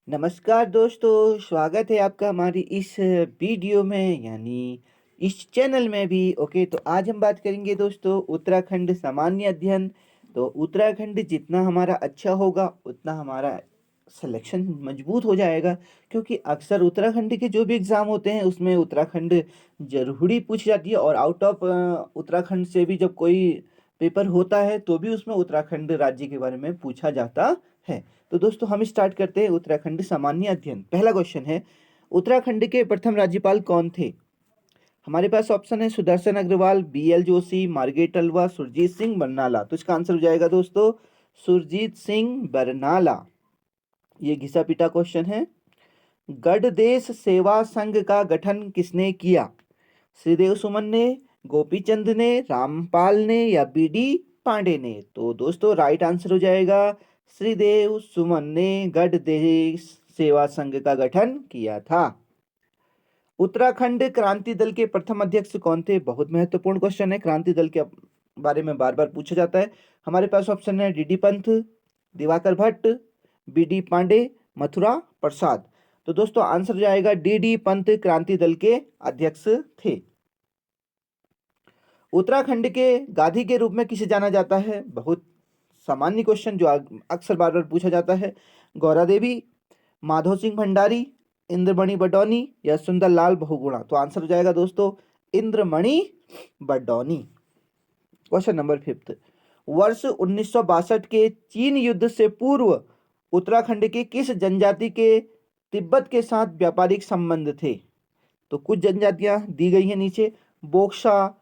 नमस्कार दोस्तों, स्वागत है आपका हमारी इस वीडियो में यानी इस चैनल में भी। ओके, तो आज हम बात करेंगे दोस्तों उत्तराखंड सामान्य अध्ययन। तो उत्तराखंड जितना हमारा अच्छा होगा उतना हमारा सिलेक्शन मजबूत हो जाएगा, क्योंकि अक्सर उत्तराखंड के जो भी एग्ज़ाम होते हैं उसमें उत्तराखंड ज़रूरी पूछी जाती है। और आउट ऑफ उत्तराखंड से भी जब कोई पेपर होता है तो भी उसमें उत्तराखंड राज्य के बारे में पूछा जाता है। तो दोस्तों हम स्टार्ट करते हैं उत्तराखंड सामान्य अध्ययन। पहला क्वेश्चन है, उत्तराखंड के प्रथम राज्यपाल कौन थे? हमारे पास ऑप्शन है Sudarshan Agarwal, B L Joshi, Margaret Alva, Surjit Singh Barnala. तो इसका आंसर हो जाएगा दोस्तों सुरजीत सिंह बरनाला। ये घिसा पिटा क्वेश्चन है। गढ़देश सेवा संघ का गठन किसने किया? श्रीदेव सुमन ने, गोपीचंद ने, रामपाल ने या बी डी पांडे ने? तो दोस्तों राइट आंसर हो जाएगा श्रीदेव सुमन ने गढ़देश सेवा संघ का गठन किया था। उत्तराखंड क्रांति दल के प्रथम अध्यक्ष कौन थे? बहुत महत्वपूर्ण क्वेश्चन है, क्रांति दल के बारे में बार बार पूछा जाता है। हमारे पास ऑप्शन है डी डी पंथ, दिवाकर भट्ट, बी डी पांडे, मथुरा प्रसाद। तो दोस्तों आंसर जाएगा डी डी पंथ क्रांति दल के अध्यक्ष थे। उत्तराखंड के गांधी के रूप में किसे जाना जाता है? बहुत सामान्य क्वेश्चन जो अक्सर बार बार पूछा जाता है। गौरा देवी, माधव सिंह भंडारी, इंद्रमणि बडौनी या सुंदरलाल बहुगुणा? तो आंसर हो जाएगा दोस्तों इंद्रमणि बडौनी। क्वेश्चन नंबर 5, वर्ष 1962 के चीन युद्ध से पूर्व उत्तराखंड के किस जनजाति के तिब्बत के साथ व्यापारिक संबंध थे? तो कुछ जनजातियां दी गई हैं नीचे, बोक्सा,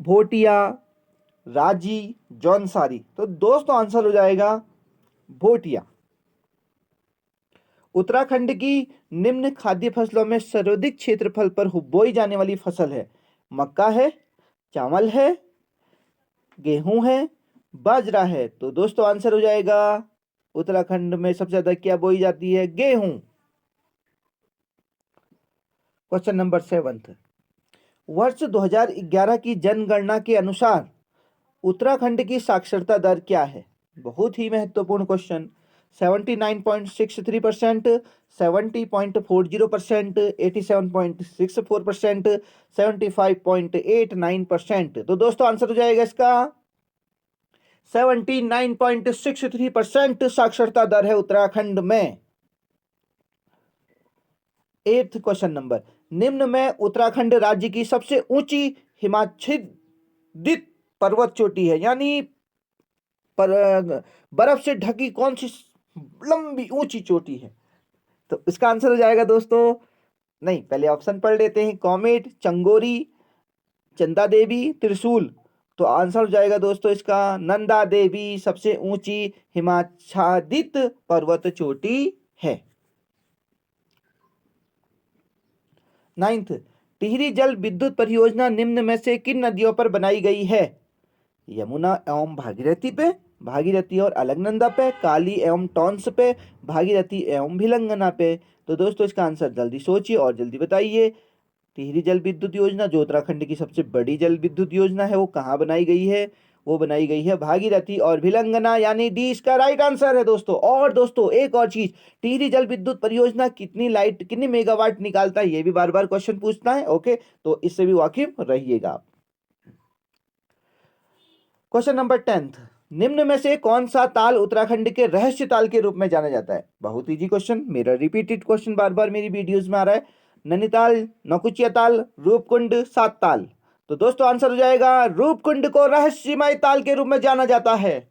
भोटिया, राजी, जौनसारी। तो दोस्तों आंसर हो जाएगा भोटिया। उत्तराखंड की निम्न खाद्य फसलों में सर्वाधिक क्षेत्रफल पर बोई जाने वाली फसल है? मक्का है, चावल है, गेहूं है, बाजरा है? तो दोस्तों आंसर हो जाएगा उत्तराखंड में सबसे ज्यादा क्या बोई जाती है? गेहूं। क्वेश्चन नंबर 7, वर्ष 2011 की जनगणना के अनुसार उत्तराखंड की साक्षरता दर क्या है? बहुत ही महत्वपूर्ण क्वेश्चन। 79.63%, 70.40%, 87.64%, 75.89%? तो दोस्तों आंसर हो जाएगा इसका 79.63% साक्षरता दर है उत्तराखंड में। 8th क्वेश्चन नंबर, निम्न में उत्तराखंड राज्य की सबसे ऊंची हिमाच्छादित पर्वत चोटी है, यानी बर्फ से ढकी कौन सी लंबी ऊंची चोटी है? तो इसका आंसर हो जाएगा दोस्तों, नहीं पहले ऑप्शन पढ़ लेते हैं, कॉमेट, चंगोरी, चंदा देवी, त्रिशूल। तो आंसर हो जाएगा दोस्तों इसका नंदा देवी सबसे ऊंची हिमाच्छादित पर्वत चोटी है। 9th, टिहरी जल विद्युत परियोजना निम्न में से किन नदियों पर बनाई गई है? यमुना एवं भागीरथी पे, भागीरथी और अलकनंदा पे, काली एवं टॉन्स पे, भागीरथी एवं भिलंगना पे? तो दोस्तों इसका आंसर जल्दी सोचिए और जल्दी बताइए। टिहरी जल विद्युत योजना जो उत्तराखंड की सबसे बड़ी जल विद्युत योजना है वो कहाँ बनाई गई है? वो बनाई गई है भागीरथी और भिलंगना, यानी डी इसका राइट आंसर है दोस्तों। और दोस्तों एक और चीज, टिहरी जल विद्युत परियोजना कितनी मेगावाट निकालता है? ये भी बार बार क्वेश्चन पूछता है। ओके, तो इससे भी वाकिफ रहिएगा। क्वेश्चन नंबर 10, निम्न में से कौन सा ताल उत्तराखंड के रहस्य ताल के रूप में जाना जाता है? बहुत इजी क्वेश्चन, मेरा रिपीटेड क्वेश्चन बार बार मेरी वीडियोस में आ रहा है। नैनीताल, नौकुचिया ताल, रूपकुंड, सात ताल? तो दोस्तों आंसर हो जाएगा रूपकुंड को रहस्यमय ताल के रूप में जाना जाता है।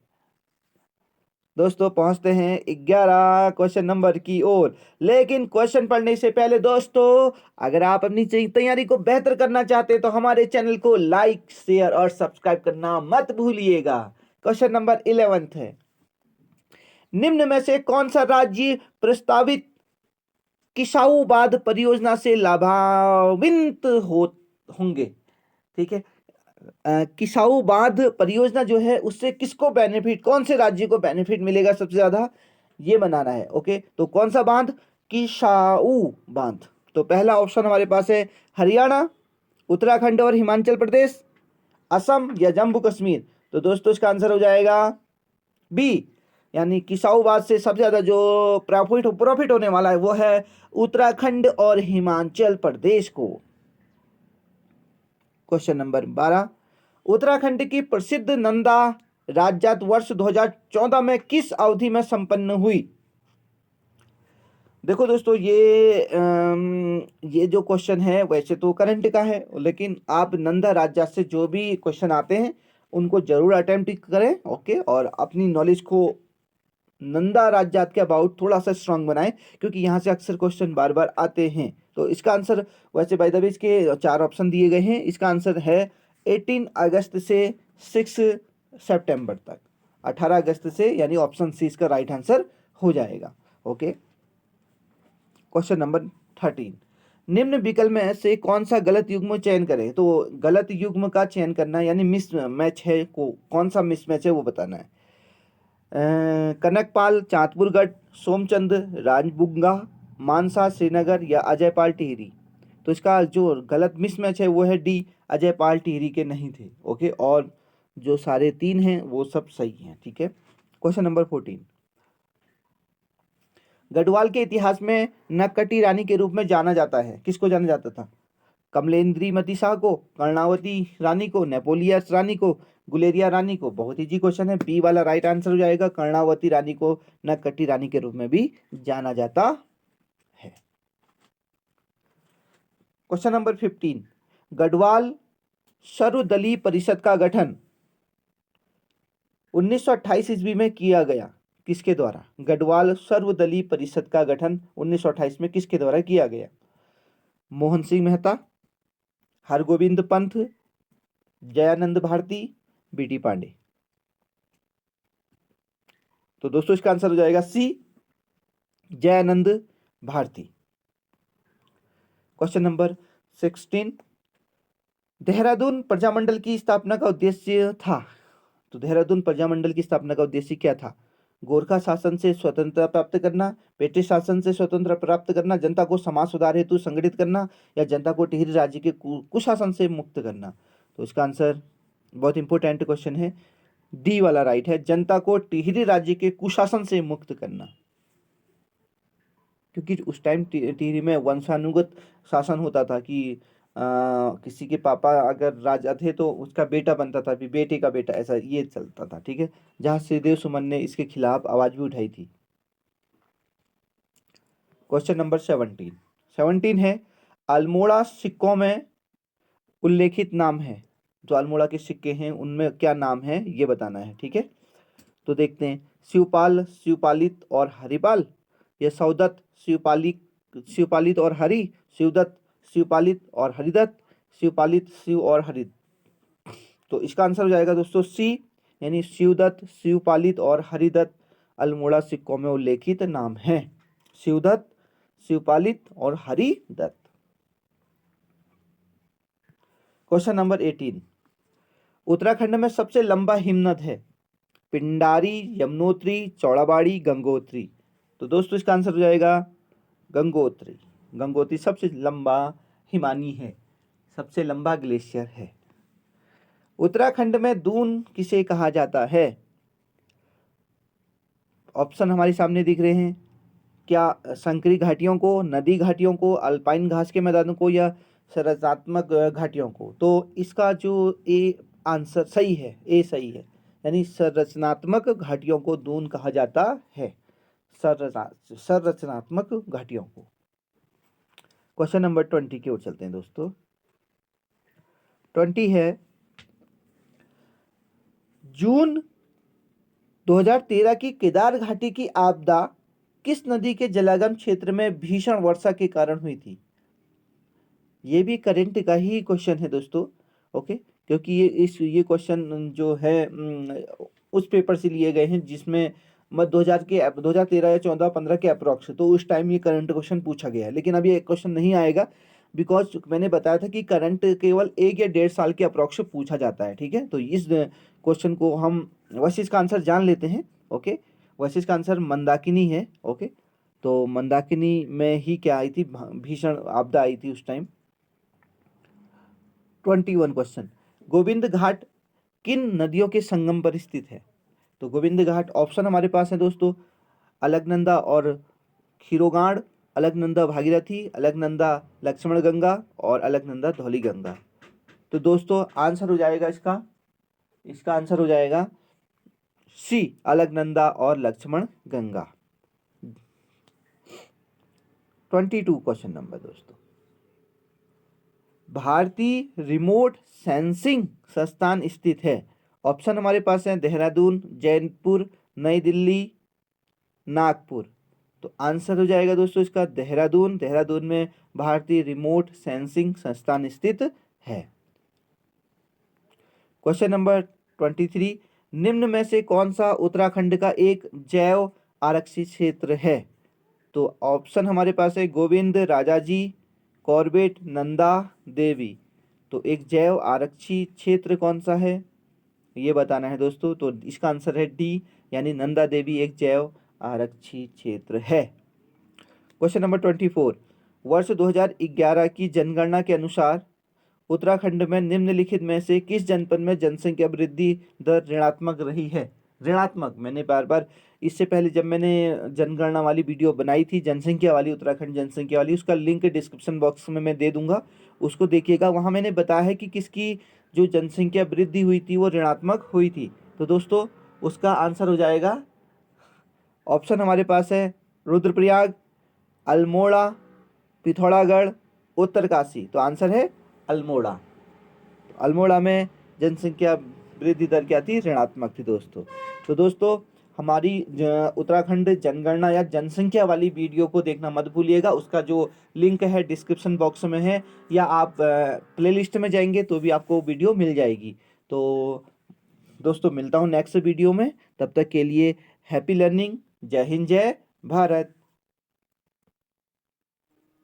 दोस्तों पहुंचते हैं 11 क्वेश्चन नंबर की ओर, लेकिन क्वेश्चन पढ़ने से पहले दोस्तों अगर आप अपनी तैयारी को बेहतर करना चाहते हैं तो हमारे चैनल को लाइक, शेयर और सब्सक्राइब करना मत भूलिएगा। क्वेश्चन नंबर 11 है, निम्न में से कौन सा राज्य प्रस्तावित किसाऊ बांध परियोजना से लाभान्वित होंगे? ठीक है, किसाऊ बांध परियोजना जो है उससे किसको बेनिफिट, कौन से राज्य को बेनिफिट मिलेगा सबसे ज्यादा, ये बनाना है। ओके, तो कौन सा बांध? किसाऊ बांध। तो पहला ऑप्शन हमारे पास है हरियाणा, उत्तराखंड और हिमाचल प्रदेश, असम या जम्मू कश्मीर? तो दोस्तों इसका आंसर हो जाएगा बी यानी किसाऊवाद से सबसे ज़्यादा जो प्रॉफिट होने वाला है वो है उत्तराखंड और हिमाचल प्रदेश को। क्वेश्चन नंबर 12, उत्तराखंड की प्रसिद्ध नंदा राज्यात वर्ष 2014 में किस अवधि में संपन्न हुई? देखो दोस्तों, ये जो क्वेश्चन है वैसे तो करंट का है, लेकिन आप नंदा राज्य से जो भी क्वेश्चन आते हैं उनको जरूर अटेम्प्ट करें, ओके, और अपनी नॉलेज को नंदा राज्यात के अबाउट थोड़ा सा स्ट्रांग बनाएं, क्योंकि यहाँ से अक्सर क्वेश्चन बार बार आते हैं। तो इसका आंसर वैसे बाय द वे इसके 4 ऑप्शन दिए गए हैं। इसका आंसर है 18 अगस्त से 6 सितंबर तक, 18 अगस्त से, यानी ऑप्शन सी इसका राइट आंसर हो जाएगा। ओके, क्वेश्चन नंबर 13, निम्न विकल्प में से कौन सा गलत युग्म चयन करें? तो गलत युग्म का चयन करना यानी मिस मैच है, कौन सा मिस मैच है वो बताना है। कनकपाल चांदपुरगढ़, सोमचंद राजबुंगा, मानसा श्रीनगर या अजयपाल टिहरी? तो इसका जो गलत मिस मैच है वो है डी, अजयपाल टिहरी के नहीं थे। ओके, और जो सारे 3 हैं वो सब सही हैं। ठीक है, क्वेश्चन नंबर 14, गढ़वाल के इतिहास में नक्कटी रानी के रूप में जाना जाता है, किसको जाना जाता था? कमलेंद्री मती शाह को, कर्णावती रानी को, नेपोलियस रानी को, गुलेरिया रानी को? बहुत इजी क्वेश्चन है, बी वाला राइट आंसर हो जाएगा। कर्णावती रानी को नक्कटी रानी के रूप में भी जाना जाता है। क्वेश्चन नंबर 15, गढ़वाल सर्वदलीय परिषद का गठन 1928 ईस्वी में किया गया, किसके द्वारा? गढ़वाल सर्वदलीय परिषद का गठन 1928 में किसके द्वारा किया गया? मोहन सिंह मेहता, हरगोविंद पंत, जयानंद भारती, बीटी पांडे? तो दोस्तों इसका आंसर हो जाएगा सी, जयानंद भारती। क्वेश्चन नंबर 16, देहरादून प्रजामंडल की स्थापना का उद्देश्य था? तो देहरादून प्रजामंडल की स्थापना का उद्देश्य क्या था? गोरखा शासन से स्वतंत्रता प्राप्त करना, ब्रिटिश शासन से स्वतंत्रता प्राप्त करना, जनता को समाज सुधार हेतु संगठित करना, या जनता को टिहरी राज्य के कुशासन से मुक्त करना? तो इसका आंसर बहुत इंपॉर्टेंट क्वेश्चन है, डी वाला राइट है, जनता को टिहरी राज्य के कुशासन से मुक्त करना। क्योंकि उस टाइम टिहरी में वंशानुगत शासन होता था कि किसी के पापा अगर राजा थे तो उसका बेटा बनता था, फिर बेटे का बेटा, ऐसा ये चलता था। ठीक है, जहां श्रीदेव सुमन ने इसके खिलाफ आवाज भी उठाई थी। क्वेश्चन नंबर 17 है, अल्मोड़ा सिक्कों में उल्लेखित नाम है, जो अल्मोड़ा के सिक्के हैं उनमें क्या नाम है ये बताना है। ठीक है, तो देखते हैं, शिवपाल, शिवपालित और हरिपाल, या सौदत्त, शिवपालित और हरि, शिवदत्त, शिवपालित और हरिदत्त, शिवपालित, शिव और हरिद? तो इसका आंसर हो जाएगा दोस्तों सी, यानी शिवदत्त, शिवपालित और हरिदत्त अल्मोड़ा सिक्कों में उल्लेखित नाम है। शिवदत्त, शिवपालित और हरिदत्त। क्वेश्चन नंबर 18, उत्तराखंड में सबसे लंबा हिमनद है? पिंडारी, यमुनोत्री, चौड़ाबाड़ी, गंगोत्री? तो दोस्तों इसका आंसर हो जाएगा गंगोत्री। गंगोत्री सबसे लंबा हिमानी है, सबसे लंबा ग्लेशियर है। उत्तराखंड में दून किसे कहा जाता है? ऑप्शन हमारे सामने दिख रहे हैं, क्या संकरी घाटियों को, नदी घाटियों को, अल्पाइन घास के मैदानों को, या संरचनात्मक घाटियों को? तो इसका जो ए आंसर सही है, ए सही है, यानी संरचनात्मक घाटियों को दून कहा जाता है, संरचनात्मक घाटियों को। क्वेश्चन नंबर 20 की ओर चलते हैं दोस्तों। 20 है, जून 2013 की केदार घाटी की आपदा किस नदी के जलागम क्षेत्र में भीषण वर्षा के कारण हुई थी? ये भी करंट का ही क्वेश्चन है दोस्तों। ओके, क्योंकि ये क्वेश्चन जो है उस पेपर से लिए गए हैं जिसमें 2013 या 14-15 के अप्रोक्स, तो उस टाइम ये करंट क्वेश्चन पूछा गया है। लेकिन अब ये क्वेश्चन नहीं आएगा, बिकॉज मैंने बताया था कि करंट केवल 1 या 1.5 साल के अप्रोक्स पूछा जाता है। ठीक है, तो इस क्वेश्चन को हम वैसे इसका आंसर जान लेते हैं। ओके, वैसे इसका आंसर मंदाकिनी है। ओके, तो मंदाकिनी में ही क्या आई थी, भीषण आपदा आई थी उस टाइम। 21 क्वेश्चन, गोविंद घाट किन नदियों के संगम पर स्थित है? तो गोविंद घाट ऑप्शन हमारे पास है दोस्तों, अलकनंदा और खीरोगाड़, अलकनंदा भागीरथी, अलकनंदा लक्ष्मण गंगा और अलकनंदा धौली गंगा। तो दोस्तों आंसर हो जाएगा इसका आंसर हो जाएगा सी, अलकनंदा और लक्ष्मण गंगा। 22 क्वेश्चन नंबर दोस्तों, भारतीय रिमोट सेंसिंग संस्थान स्थित है। ऑप्शन हमारे पास है देहरादून, जयपुर, नई दिल्ली, नागपुर। तो आंसर हो जाएगा दोस्तों इसका देहरादून। देहरादून में भारतीय रिमोट सेंसिंग संस्थान स्थित है। क्वेश्चन नंबर 23, निम्न में से कौन सा उत्तराखंड का एक जैव आरक्षित क्षेत्र है। तो ऑप्शन हमारे पास है गोविंद, राजाजी, कॉर्बेट, नंदा देवी। तो एक जैव आरक्षित क्षेत्र कौन सा है ये बताना है दोस्तों। तो इसका आंसर है डी, यानी नंदा देवी एक जैव आरक्षित क्षेत्र है। क्वेश्चन नंबर 24, वर्ष 2011 की जनगणना के अनुसार उत्तराखंड में निम्नलिखित में से किस जनपद में जनसंख्या वृद्धि दर ऋणात्मक रही है। ऋणात्मक, मैंने बार बार इससे पहले जब मैंने जनगणना वाली वीडियो बनाई थी, जनसंख्या वाली, उत्तराखंड जनसंख्या वाली, उसका लिंक डिस्क्रिप्शन बॉक्स में मैं दे दूंगा, उसको देखिएगा। वहाँ मैंने बताया है कि किसकी जो जनसंख्या वृद्धि हुई थी वो ऋणात्मक हुई थी। तो दोस्तों उसका आंसर हो जाएगा, ऑप्शन हमारे पास है रुद्रप्रयाग, अल्मोड़ा, पिथौरागढ़, उत्तरकाशी। तो आंसर है अल्मोड़ा। अल्मोड़ा में जनसंख्या वृद्धि दर क्या थी, ऋणात्मक थी दोस्तों। तो दोस्तों हमारी उत्तराखंड जनगणना या जनसंख्या वाली वीडियो को देखना मत भूलिएगा। उसका जो लिंक है डिस्क्रिप्शन बॉक्स में है, या आप प्लेलिस्ट में जाएंगे तो भी आपको वीडियो मिल जाएगी। तो दोस्तों मिलता हूँ नेक्स्ट वीडियो में, तब तक के लिए हैप्पी लर्निंग। जय हिंद, जय भारत।